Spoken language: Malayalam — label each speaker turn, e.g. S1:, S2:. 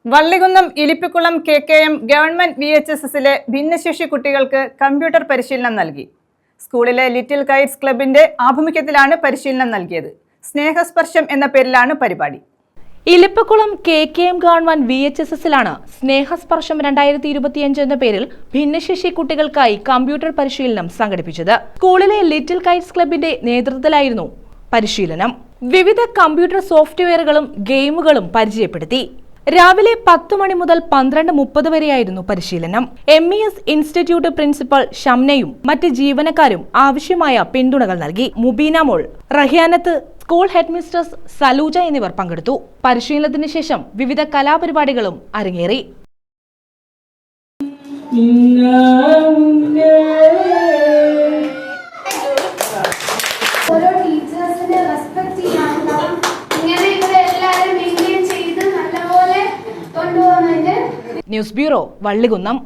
S1: വള്ളികുന്നം ഇലിപ്പിക്കുളം KKM ഗവൺമെന്റ് VHSSലെ ഭിന്നശേഷി കുട്ടികൾക്ക് കമ്പ്യൂട്ടർ പരിശീലനം നൽകി. സ്കൂളിലെ ലിറ്റിൽ കൈറ്റ്സ് ക്ലബിന്റെ ആഭിമുഖ്യത്തിലാണ് പരിശീലനം നൽകിയത്. സ്നേഹസ്പർശം എന്ന പേരിലാണ് പരിപാടി.
S2: ഇലിപ്പിക്കുളം KKM ഗവൺമെന്റ് VHSSലാണ് സ്നേഹസ്പർശം 2025 എന്ന പേരിൽ ഭിന്നശേഷി കുട്ടികൾക്കായി കമ്പ്യൂട്ടർ പരിശീലനം സംഘടിപ്പിച്ചത്. സ്കൂളിലെ ലിറ്റിൽ കൈറ്റ്സ് ക്ലബിന്റെ നേതൃത്വത്തിലായിരുന്നു പരിശീലനം. വിവിധ കമ്പ്യൂട്ടർ സോഫ്റ്റ്വെയറുകളും ഗെയിമുകളും പരിചയപ്പെടുത്തി. രാവിലെ 10 മണി മുതൽ 12:30 വരെയായിരുന്നു പരിശീലനം. MES ഇൻസ്റ്റിറ്റ്യൂട്ട് പ്രിൻസിപ്പൽ ഷംനയും മറ്റ് ജീവനക്കാരും ആവശ്യമായ പിന്തുണകൾ നൽകി. മുബീന മോൾ, Rahiyanath, school head mistress Saluja എന്നിവർ പങ്കെടുത്തു. പരിശീലനത്തിന് ശേഷം വിവിധ കലാപരിപാടികളും അരങ്ങേറി. News bureau, Vallikunnam.